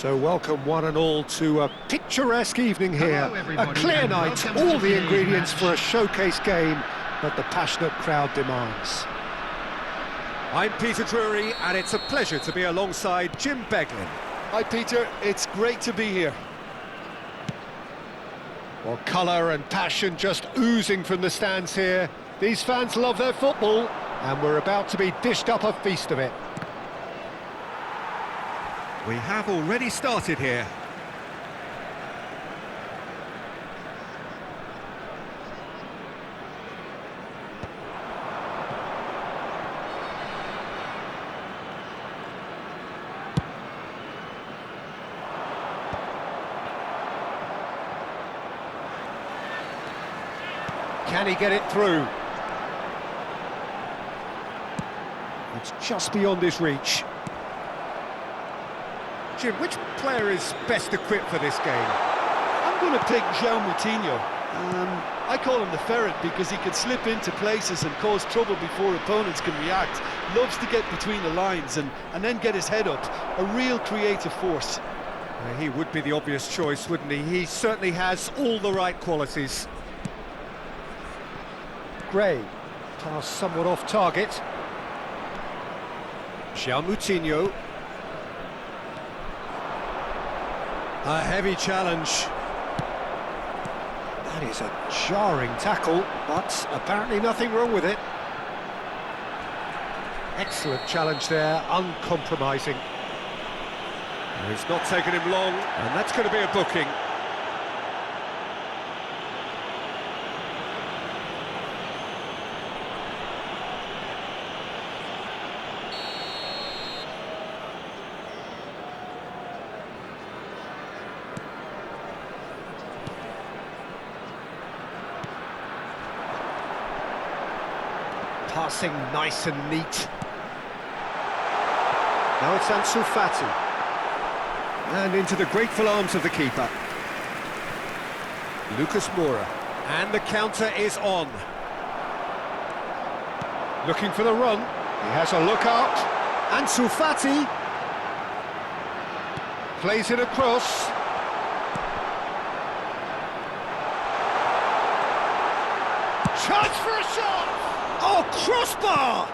So welcome one and all to a picturesque evening here, a clear night, all the ingredients for a showcase game that the passionate crowd demands. I'm Peter Drury and it's a pleasure to be alongside Jim Beglin. Hi Peter, it's great to be here. Well, colour and passion just oozing from the stands here. These fans love their football and we're about to be dished up a feast of it. We have already started here. Can he get it through? It's just beyond his reach. Jim, which player is best equipped for this game? I'm going to pick João Moutinho. I call him the ferret because he can slip into places and cause trouble before opponents can react. Loves to get between the lines and then get his head up. A real creative force. He would be the obvious choice, wouldn't he? He certainly has all the right qualities. Gray, pass somewhat off target. João Moutinho. A heavy challenge. That is a jarring tackle, but apparently nothing wrong with it. Excellent challenge there, uncompromising. It's not taken him long, and that's going to be a booking. Passing nice and neat. Now it's Ansu Fati. And into the grateful arms of the keeper. Lucas Moura. And the counter is on. Looking for the run. He has a look out. Ansu Fati. Plays it across. Chance for a shot! Oh, crossbar!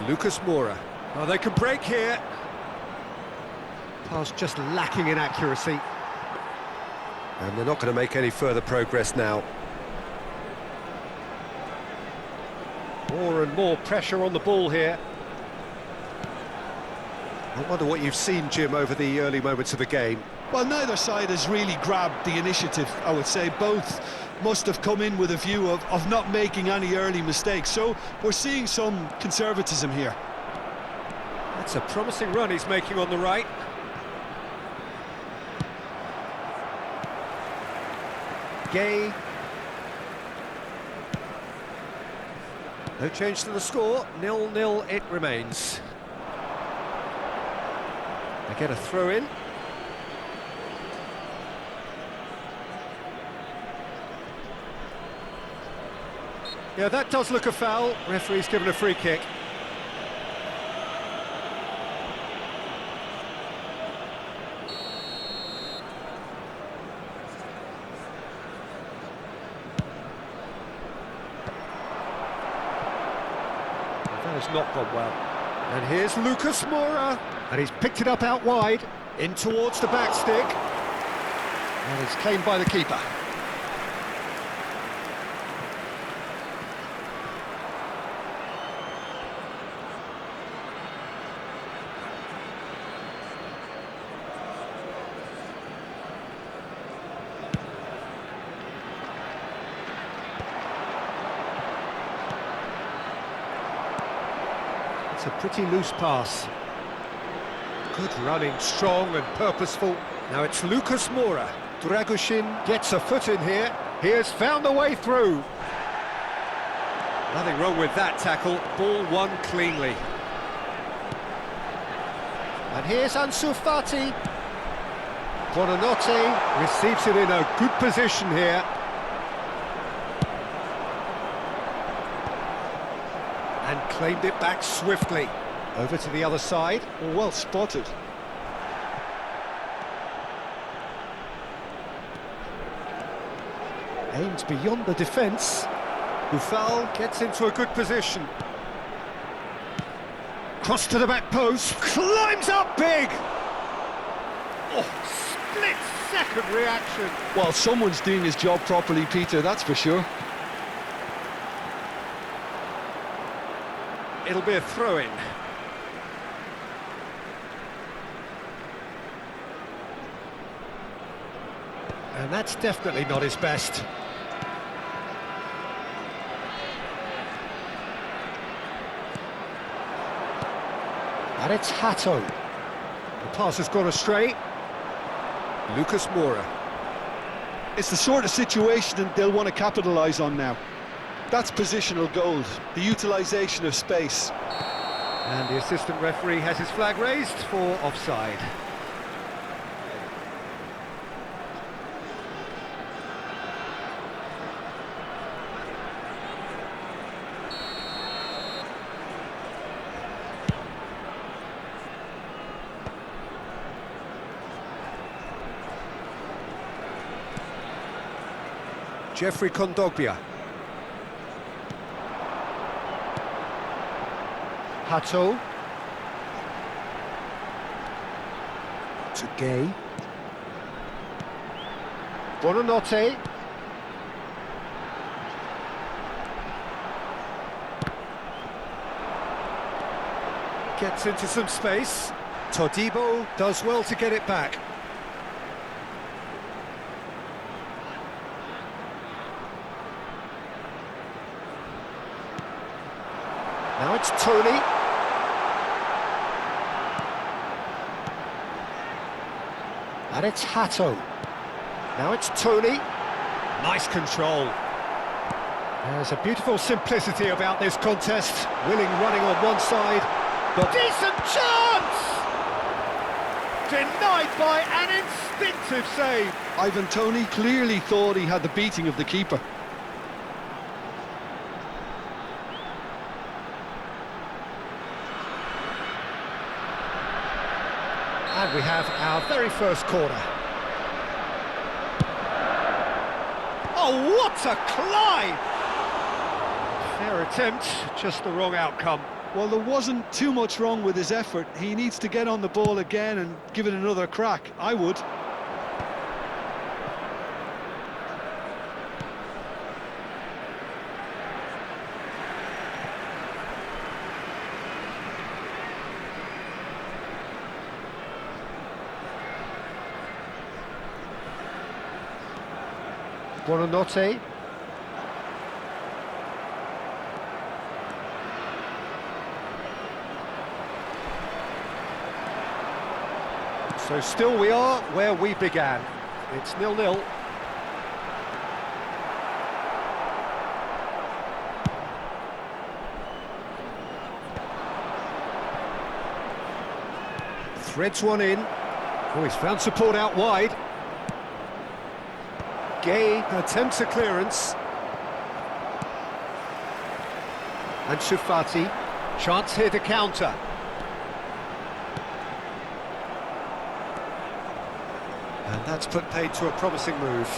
Lucas Moura. Oh, they can break here. Pass just lacking in accuracy. And they're not going to make any further progress now. More and more pressure on the ball here. I wonder what you've seen, Jim, over the early moments of the game. Well, neither side has really grabbed the initiative, I would say. Both must have come in with a view of not making any early mistakes. So we're seeing some conservatism here. That's a promising run he's making on the right. Gay. No change to the score, 0-0 it remains. They get a throw in. Yeah, that does look a foul. Referee's given a free kick. That has not gone well. And here's Lucas Moura. And he's picked it up out wide, in towards the back stick. And it's claimed by the keeper. It's a pretty loose pass. Good running, strong and purposeful. Now it's Lucas Moura. Dragushin gets a foot in here. He has found a way through. Nothing wrong with that tackle. Ball won cleanly. And here's Ansu Fati. Buonanotte receives it in a good position here. And claimed it back swiftly. Over to the other side. Well spotted. Aims beyond the defence. Boufal gets into a good position. Cross to the back post. Climbs up big! Oh, split-second reaction. Well, someone's doing his job properly, Peter, that's for sure. It'll be a throw-in. And that's definitely not his best. And it's Hato. The pass has gone astray. Lucas Moura. It's the sort of situation they'll want to capitalise on now. That's positional gold, the utilisation of space. And the assistant referee has his flag raised for offside. Jeffrey Kondogbia. Hato. To Gay. Buonanotte. Gets into some space. Todibo does well to get it back. Now it's Tony. And it's Hato. Now it's Tony. Nice control. There's a beautiful simplicity about this contest. Willing running on one side, but decent chance! Denied by an instinctive save. Ivan Toney clearly thought he had the beating of the keeper. And we have our very first corner. Oh, what a climb! Fair attempt, just the wrong outcome. Well, there wasn't too much wrong with his effort. He needs to get on the ball again and give it another crack. I would. Buonanotte. So still we are where we began. It's 0-0. Threads one in. Oh, he's found support out wide. Gay attempts a clearance. And Shufati, chance here to counter. And that's put paid to a promising move.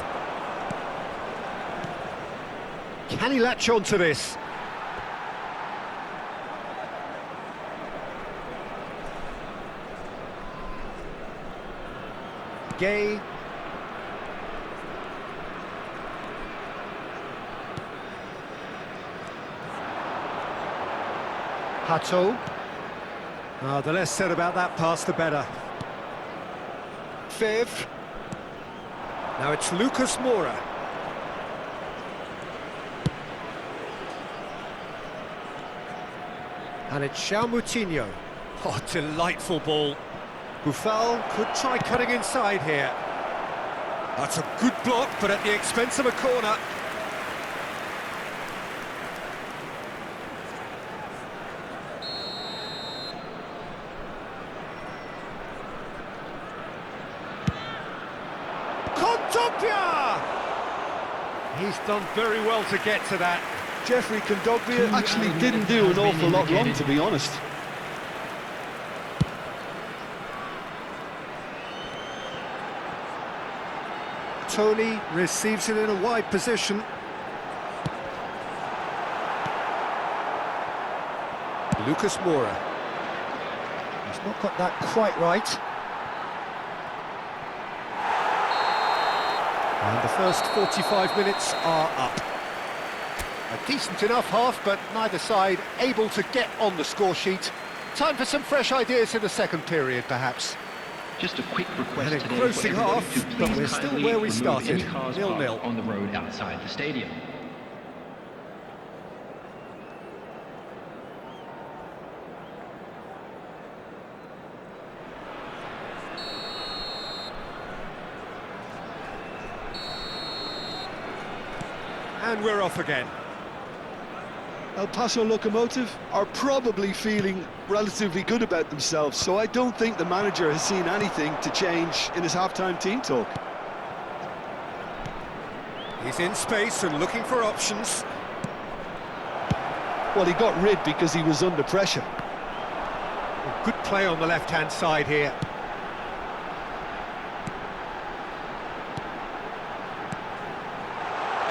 Can he latch on to this? Gay. Hato. The less said about that pass, the better. Fev. Now it's Lucas Moura. And it's João Moutinho. Oh, delightful ball. Boufal could try cutting inside here. That's a good block, but at the expense of a corner. Kondogbia! He's done very well to get to that. Jeffrey Kondogbia actually didn't do an awful lot wrong, to be honest. Tony receives it in a wide position. Lucas Moura. He's not got that quite right. And the first 45 minutes are up. A decent enough half, but neither side able to get on the score sheet. Time for some fresh ideas in the second period, perhaps. Just a quick request An today engrossing for everybody half, to but please we're still kindly where we remove started, any cars 0-0. parked on the road outside the stadium. And we're off again. El Paso Locomotive are probably feeling relatively good about themselves, so I don't think the manager has seen anything to change in his half-time team talk. He's in space and looking for options. Well, he got rid because he was under pressure. Good play on the left-hand side here.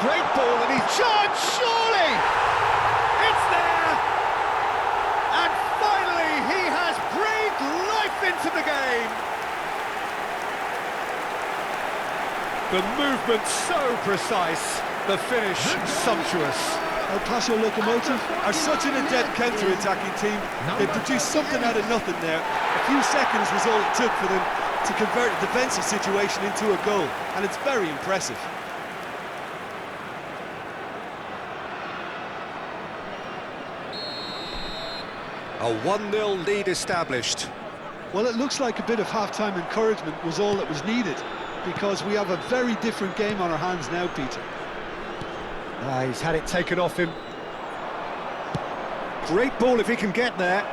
Great ball, and he's charged, surely! It's there! And finally, he has breathed life into the game! The movement so precise, the finish sumptuous. El Paso Locomotive are such an adept counter-attacking team. They produced something out of nothing there. A few seconds was all it took for them to convert a defensive situation into a goal, and it's very impressive. A 1-0 lead established. Well, it looks like a bit of half-time encouragement was all that was needed, because we have a very different game on our hands now, Peter. He's had it taken off him. Great ball if he can get there.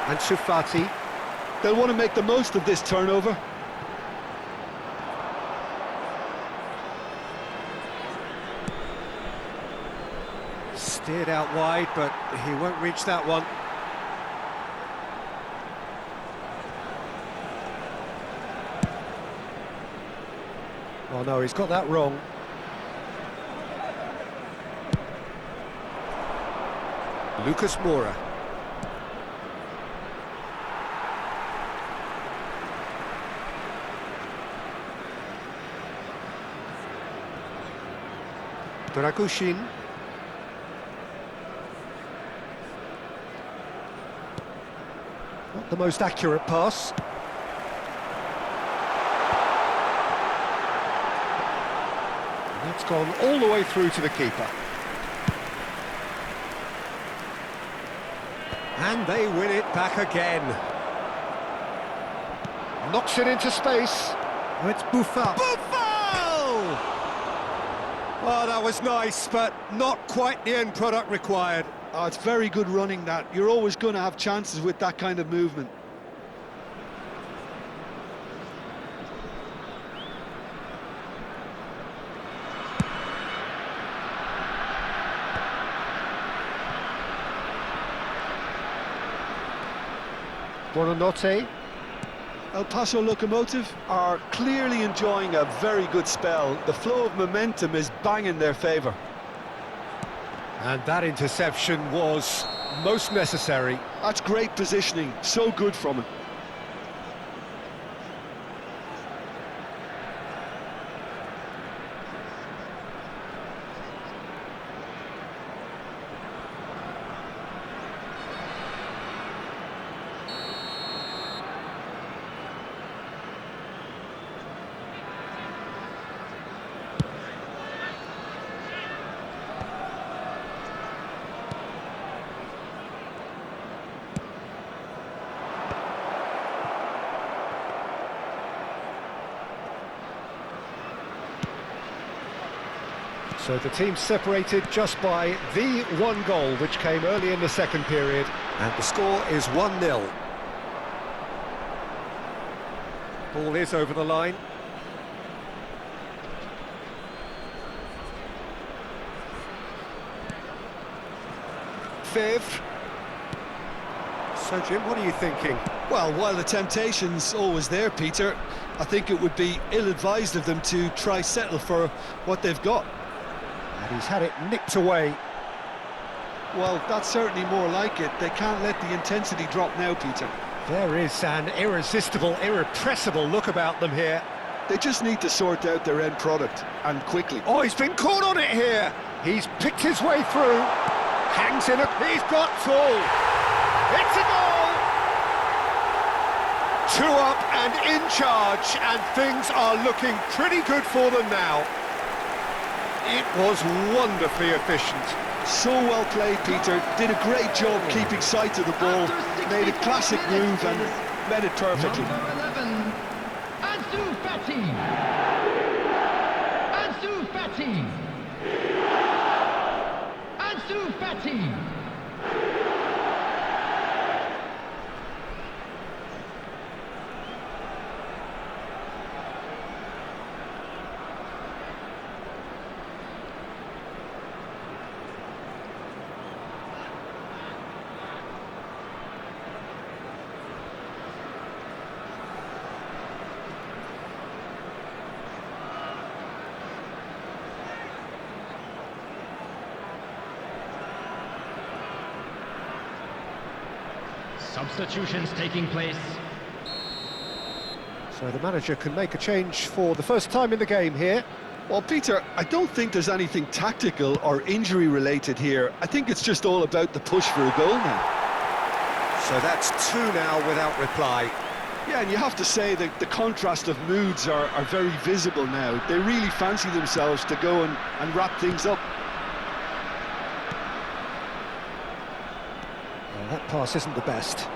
And Shufati. They'll want to make the most of this turnover. Steered out wide, but he won't reach that one. Oh no, he's got that wrong. Lucas Moura. Dragushin. Not the most accurate pass. And that's gone all the way through to the keeper. And they win it back again. Knocks it into space. Oh, it's Buffal. Buffal! Oh, that was nice, but not quite the end product required. Oh, it's very good running, that. You're always going to have chances with that kind of movement. Buonanotte. El Paso Locomotive are clearly enjoying a very good spell. The flow of momentum is bang in their favour. And that interception was most necessary. That's great positioning, so good from him. So the team separated just by the one goal, which came early in the second period. And the score is 1-0. Ball is over the line. Fifth. So, Jim, what are you thinking? Well, while the temptation's always there, Peter, I think it would be ill-advised of them to try settle for what they've got. And he's had it nicked away. Well, that's certainly more like it. They can't let the intensity drop now, Peter. There is an irresistible, irrepressible look about them here. They just need to sort out their end product, and quickly. Oh, he's been caught on it here. He's picked his way through. Hangs in he's got all. It's a goal! 2 up and in charge, and things are looking pretty good for them now. It was wonderfully efficient. So well played, Peter. Did a great job keeping sight of the ball. Made a classic move and met it perfectly. Number 11, Ansu Fati. Ansu Fati. Ansu Fati. Substitutions taking place. So the manager can make a change for the first time in the game here. Well, Peter, I don't think there's anything tactical or injury-related here. I think it's just all about the push for a goal now. So that's 2 now without reply. Yeah, and you have to say that the contrast of moods are very visible now. They really fancy themselves to go and wrap things up. Well, that pass isn't the best.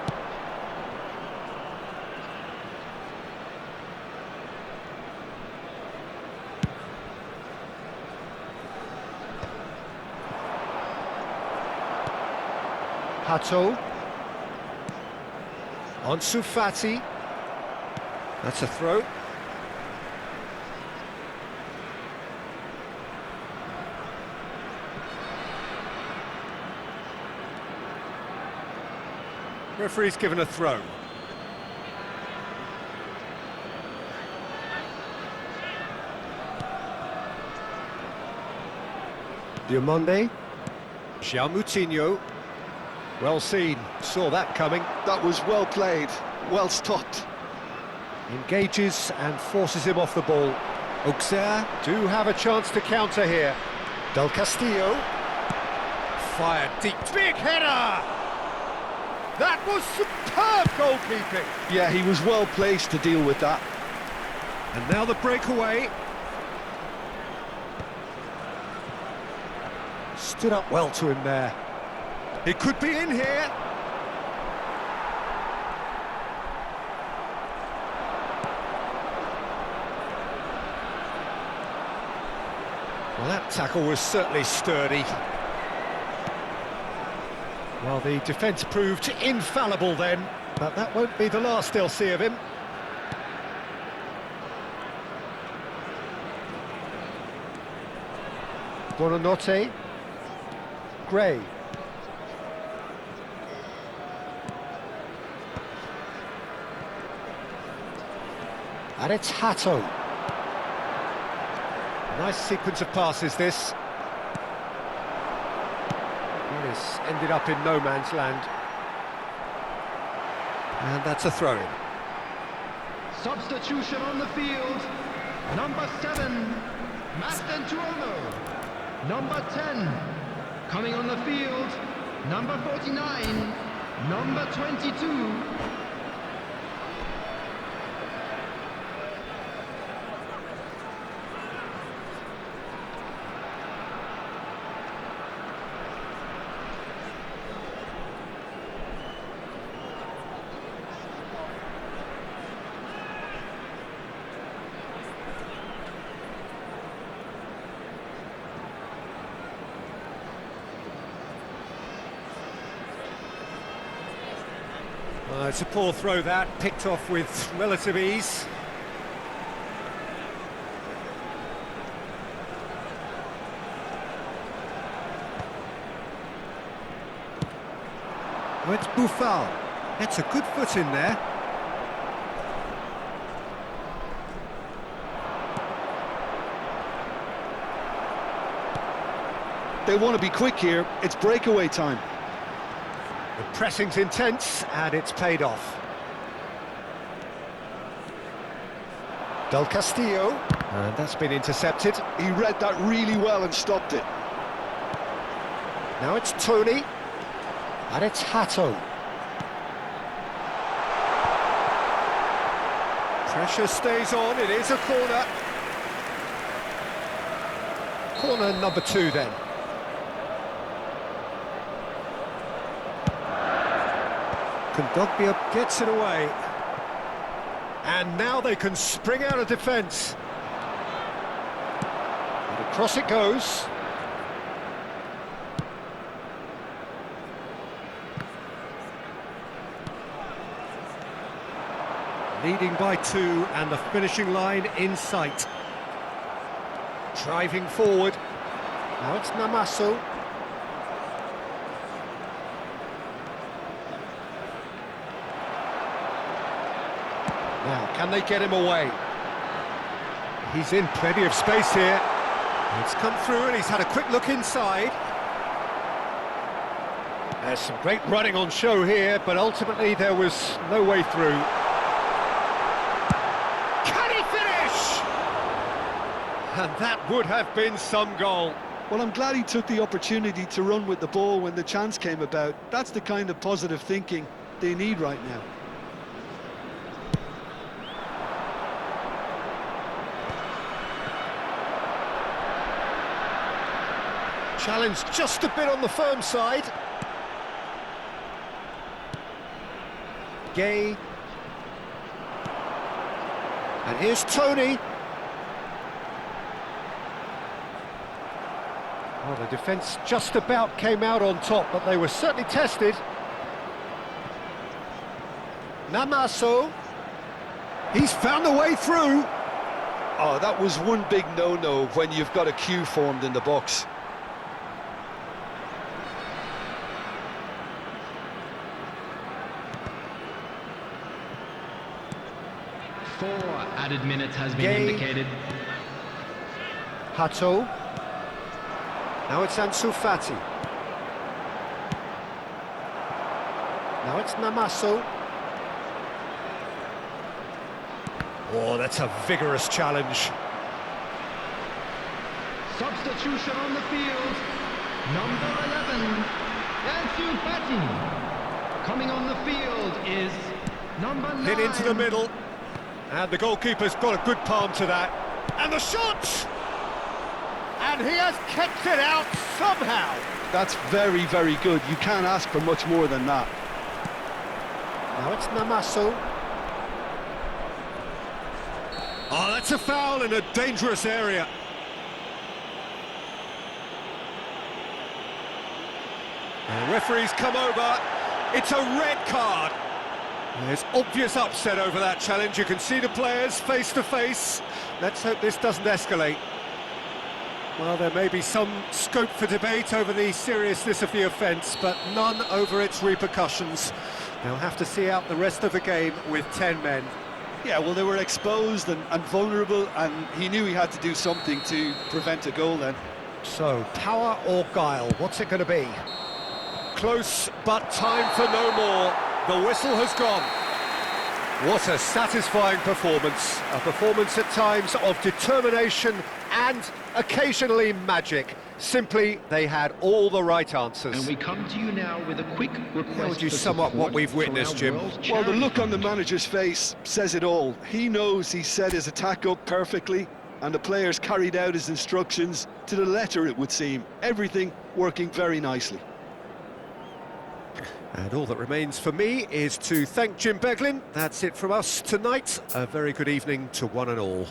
Hato. Ansu Fati. That's a throw. Referee's given a throw. Diomande. João Moutinho. Well seen, saw that coming. That was well played, well stopped. Engages and forces him off the ball. Auxerre do have a chance to counter here. Del Castillo. Fired deep. Big header! That was superb goalkeeping. Yeah, he was well placed to deal with that. And now the breakaway. Stood up well to him there. It could be in here. Well, that tackle was certainly sturdy. Well, the defence proved infallible then, but that won't be the last they'll see of him. Buonanotte. Gray. And it's Hato. Nice sequence of passes, this. This ended up in no man's land. And that's a throw-in. Substitution on the field. Number 7, Mastentuono. Number 10, coming on the field. Number 49, number 22. It's a poor throw that, picked off with relative ease. Oh, it's Buffal. It's a good foot in there. They want to be quick here. It's breakaway time. The pressing's intense, and it's paid off. Del Castillo, and that's been intercepted. He read that really well and stopped it. Now it's Tony, and it's Hato. Pressure stays on, it is a corner. Corner number 2 then. Kondogbia gets it away. And now they can spring out of defence. And across it goes. Leading by 2 and the finishing line in sight. Driving forward. Now it's Namaso. Now, can they get him away? He's in plenty of space here. It's come through and he's had a quick look inside. There's some great running on show here, but ultimately there was no way through. Can he finish? And that would have been some goal. Well, I'm glad he took the opportunity to run with the ball when the chance came about. That's the kind of positive thinking they need right now. Challenge just a bit on the firm side. Gay. And here's Tony. Well, the defence just about came out on top, but they were certainly tested. Namaso. He's found a way through. Oh, that was one big no-no when you've got a queue formed in the box. Four added minutes has been Gay. indicated. Hato. Now it's Ansu Fati. Now it's Namaso. Oh, that's a vigorous challenge. Substitution on the field. Number 11, Ansu Fati. Coming on the field is number 9. Hit into the middle. And the goalkeeper's got a good palm to that. And the shot! And he has kept it out somehow. That's very, very good. You can't ask for much more than that. Now it's Namaso. Oh, that's a foul in a dangerous area. The referee's come over. It's a red card. There's obvious upset over that challenge. You can see the players face to face. Let's hope this doesn't escalate. Well, there may be some scope for debate over the seriousness of the offence, but none over its repercussions. They'll have to see out the rest of the game with 10 men. Yeah, well, they were exposed and vulnerable, and he knew he had to do something to prevent a goal then. So, power or guile, what's it going to be? Close, but time for no more. The whistle has gone. What a satisfying performance. A performance at times of determination and occasionally magic. Simply, they had all the right answers. And we come to you now with a quick request. How would you for sum up what support we've for witnessed, our Jim? World Well, the look Charity on the Fund. manager's face says it all. He knows he set his attack up perfectly, and the players carried out his instructions to the letter, it would seem. Everything working very nicely. And all that remains for me is to thank Jim Beglin. That's it from us tonight. A very good evening to one and all.